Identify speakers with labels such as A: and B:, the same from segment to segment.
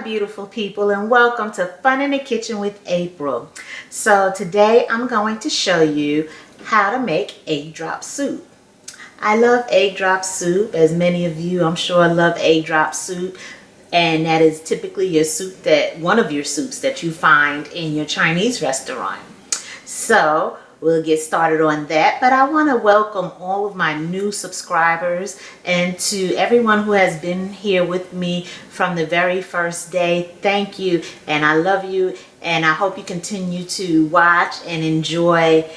A: beautiful people, and welcome to Fun in the Kitchen with April. So today I'm going to show you how to make egg drop soup. I love egg drop soup, as many of you I'm sure love egg drop soup, and that is typically your soup, that one of your soups that you find in your Chinese restaurant. So we'll get started on that, but I want to welcome all of my new subscribers and to everyone who has been here with me from the very first day. Thank you, and I love you, and I hope you continue to watch and enjoy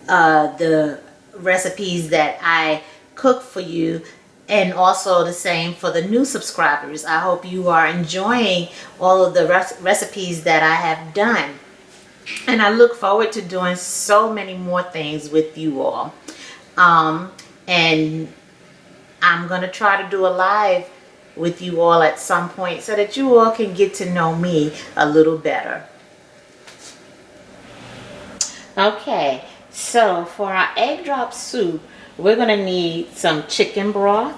A: the recipes that I cook for you, and also the same for the new subscribers. I hope you are enjoying all of the recipes that I have done. And I look forward to doing so many more things with you all. And I'm going to try to do a live with you all at some point so that you all can get to know me a little better. Okay, so for our egg drop soup, we're going to need some chicken broth.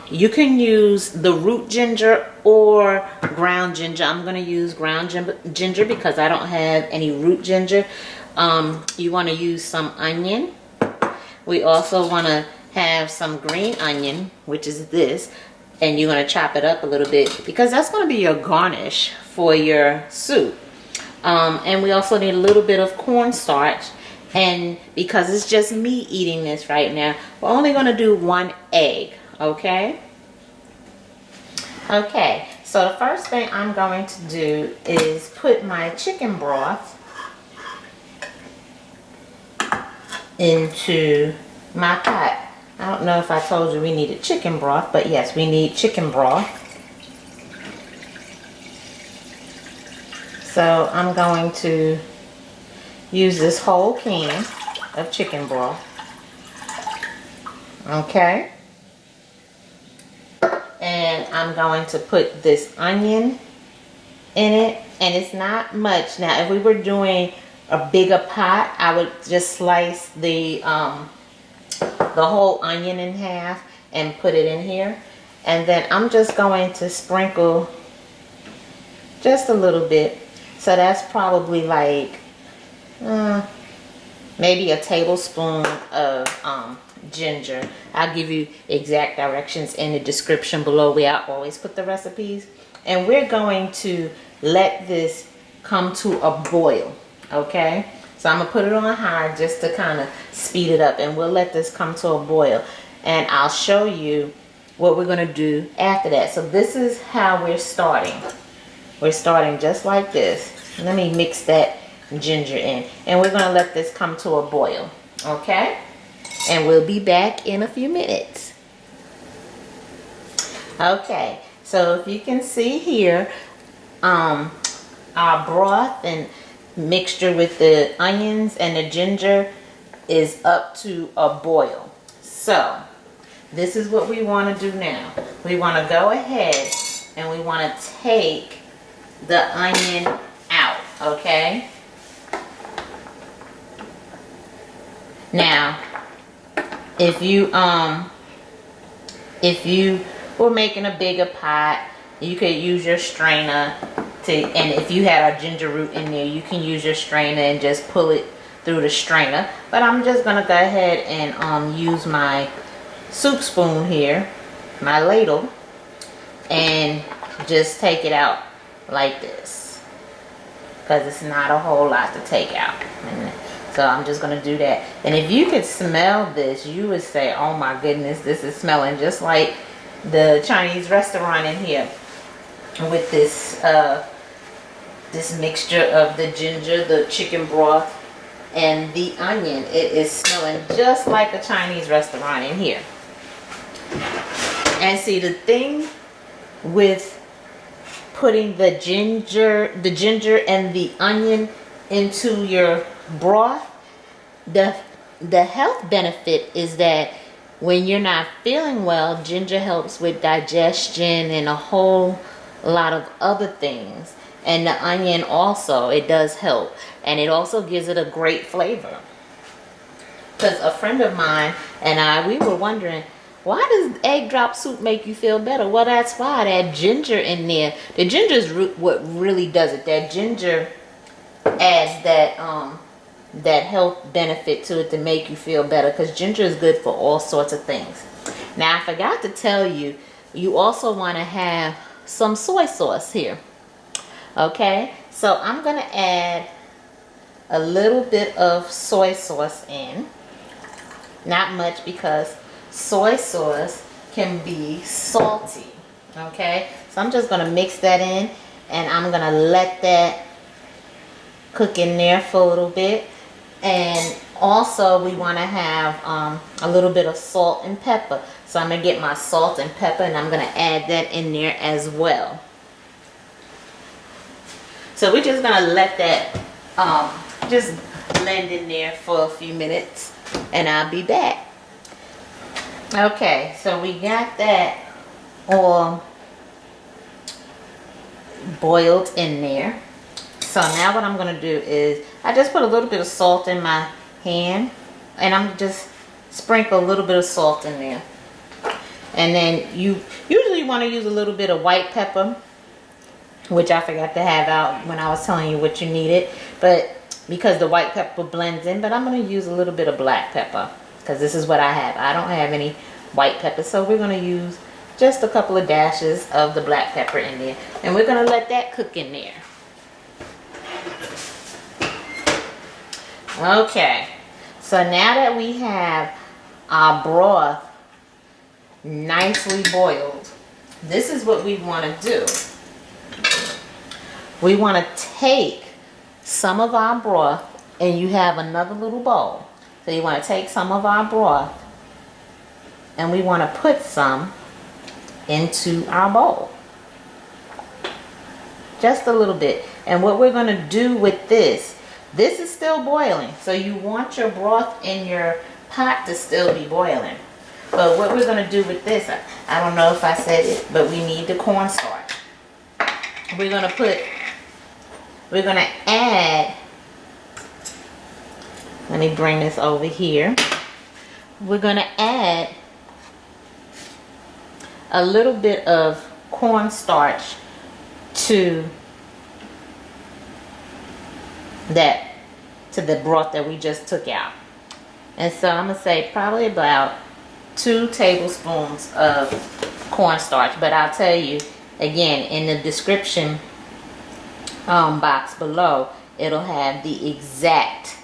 A: You can use the root ginger or ground ginger. I'm going to use ground ginger because I don't have any root ginger. You want to use some onion. We also want to have some green onion, which is this, and you're going to chop it up a little bit because that's going to be your garnish for your soup. And we also need a little bit of cornstarch. And because it's just me eating this right now, we're only going to do 1 egg. Okay, so the first thing I'm going to do is put my chicken broth into my pot. I don't know if I told you we needed chicken broth, but yes, we need chicken broth. So I'm going to use this whole can of chicken broth. Okay. And I'm going to put this onion in it, and it's not much. Now, if we were doing a bigger pot, I would just slice the whole onion in half and put it in here. And then I'm just going to sprinkle just a little bit. So that's probably like maybe a tablespoon of ginger. I'll give you exact directions in the description below where I always put the recipes. And we're going to let this come to a boil. Okay, so I'm gonna put it on high just to kind of speed it up, and we'll let this come to a boil, and I'll show you what we're gonna do after that. So this is how we're starting. We're starting just like this. Let me mix that ginger in, and we're gonna let this come to a boil. Okay, and we'll be back in a few minutes. Okay, so if you can see here, our broth and mixture with the onions and the ginger is up to a boil. So this is what we want to do now. We want to go ahead and we want to take the onion out. Okay, now if you were making a bigger pot, you could use your strainer to, and if you had a ginger root in there, you can use your strainer and just pull it through the strainer. But I'm just gonna go ahead and use my soup spoon here, my ladle, and just take it out like this, because it's not a whole lot to take out. So I'm just going to do that. And if you could smell this, you would say, oh my goodness, this is smelling just like the Chinese restaurant in here with this this mixture of the ginger, the chicken broth, and the onion. It is smelling just like a Chinese restaurant in here. And see, the thing with putting the ginger and the onion into your broth, the health benefit is that when you're not feeling well, ginger helps with digestion and a whole lot of other things. And the onion also, it does help, and it also gives it a great flavor. Because a friend of mine and I, we were wondering, why does egg drop soup make you feel better? Well, that's why that ginger in there. The ginger is what really does it. That ginger adds that health benefit to it to make you feel better, because ginger is good for all sorts of things. Now, I forgot to tell you, you also want to have some soy sauce here. Okay, so I'm going to add a little bit of soy sauce in. Not much, because soy sauce can be salty. Okay, so I'm just going to mix that in, and I'm going to let that cook in there for a little bit. And also we want to have a little bit of salt and pepper. So I'm going to get my salt and pepper, and I'm going to add that in there as well. So we're just going to let that just blend in there for a few minutes, and I'll be back. Okay, so we got that all boiled in there. So now what I'm going to do is, I just put a little bit of salt in my hand, and I'm just sprinkle a little bit of salt in there. And then you usually want to use a little bit of white pepper, which I forgot to have out when I was telling you what you needed, but because the white pepper blends in. But I'm going to use a little bit of black pepper, because this is what I have. I don't have any white pepper, so we're going to use just a couple of dashes of the black pepper in there, and we're going to let that cook in there. Okay, so now that we have our broth nicely boiled, this is what we want to do. We want to take some of our broth, and you have another little bowl. So you want to take some of our broth, and we want to put some into our bowl. Just a little bit. And what we're going to do with this is still boiling. So you want your broth in your pot to still be boiling. But what we're going to do with this, I don't know if I said it, but we need the cornstarch. We're going to add, let me bring this over here. We're going to add a little bit of cornstarch to the broth that we just took out. And so I'm going to say probably about 2 tablespoons of cornstarch. But I'll tell you, again, in the description box below, it'll have the exact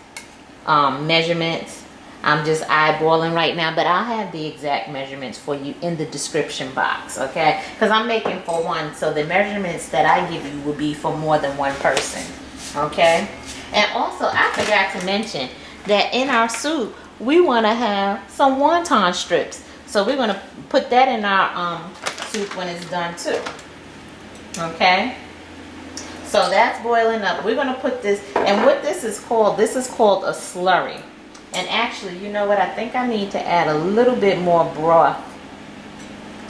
A: measurements. I'm just eyeballing right now, but I'll have the exact measurements for you in the description box, okay? Because I'm making for one, so the measurements that I give you will be for more than one person, okay? And also, I forgot to mention that in our soup, we want to have some wonton strips. So we're going to put that in our soup when it's done too, okay? So that's boiling up. We're going to put this, and what this is called a slurry. And actually, you know what? I think I need to add a little bit more broth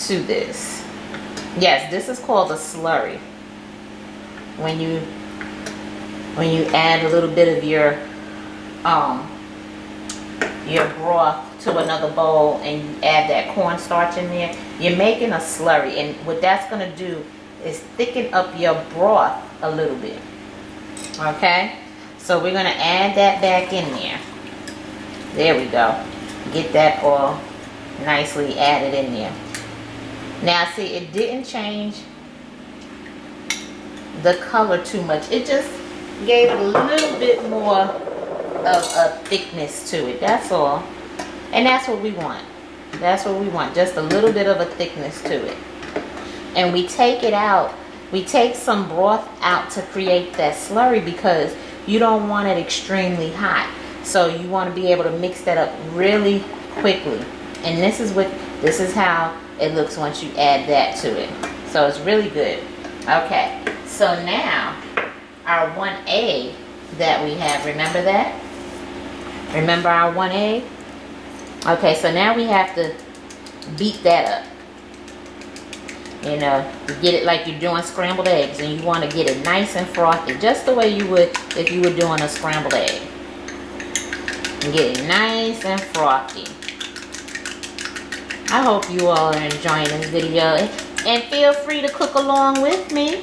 A: to this. Yes, this is called a slurry. When you add a little bit of your broth to another bowl and you add that cornstarch in there, you're making a slurry. And what that's going to do is thicken up your broth a little bit. Okay? So we're going to add that back in there. There we go. Get that all nicely added in there. Now see, it didn't change the color too much. It just gave a little bit more of a thickness to it. That's all. And that's what we want. That's what we want. Just a little bit of a thickness to it. And we take it out. We take some broth out to create that slurry, because you don't want it extremely hot. So you want to be able to mix that up really quickly. And this is how it looks once you add that to it. So it's really good. Okay, so now our 1 egg that we have, remember that? Remember our 1 egg? Okay, so now we have to beat that up. You know, you get it like you're doing scrambled eggs, and you want to get it nice and frothy, just the way you would if you were doing a scrambled egg. And get it nice and frothy. I hope you all are enjoying this video, and feel free to cook along with me.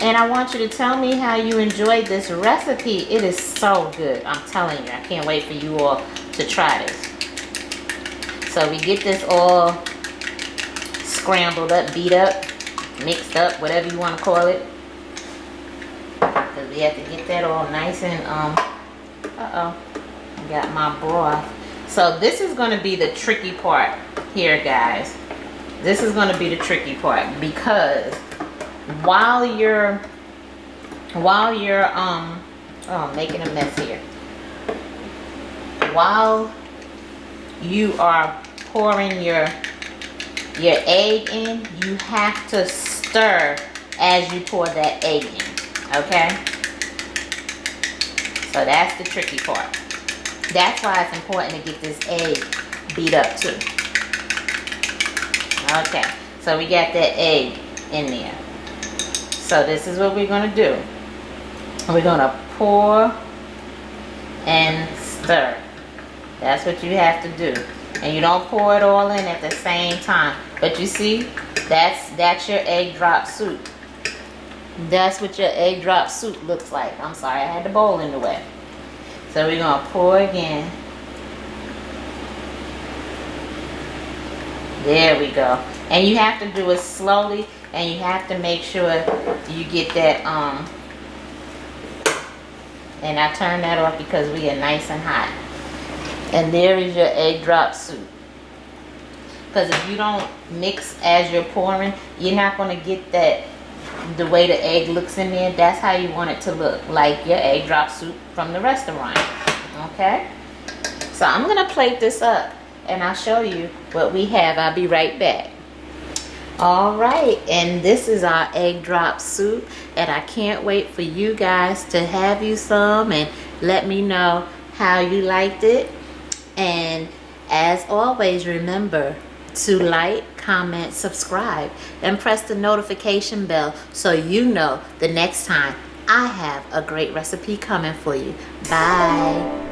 A: And I want you to tell me how you enjoyed this recipe. It is so good. I'm telling you, I can't wait for you all to try this. So we get this all scrambled up, beat up, mixed up, whatever you want to call it. Because we have to get that all nice and, I got my broth. So this is going to be the tricky part here, guys. This is going to be the tricky part, because while you're making a mess here, while you are pouring your egg in, you have to stir as you pour that egg in, okay? So that's the tricky part. That's why it's important to get this egg beat up too. Okay, so we got that egg in there. So this is what we're going to do. We're going to pour and stir. That's what you have to do. And you don't pour it all in at the same time. But you see, that's your egg drop soup. That's what your egg drop soup looks like. I'm sorry, I had the bowl in the way. So we're going to pour again. There we go. And you have to do it slowly, and you have to make sure you get that, and I turn that off because we are nice and hot. And there is your egg drop soup. Because if you don't mix as you're pouring, you're not going to get that, the way the egg looks in there. That's how you want it to look, like your egg drop soup from the restaurant. Okay? So I'm going to plate this up, and I'll show you what we have. I'll be right back. Alright, and this is our egg drop soup, and I can't wait for you guys to have you some and let me know how you liked it. And as always, remember to like, comment, subscribe, and press the notification bell so you know the next time I have a great recipe coming for you. Bye.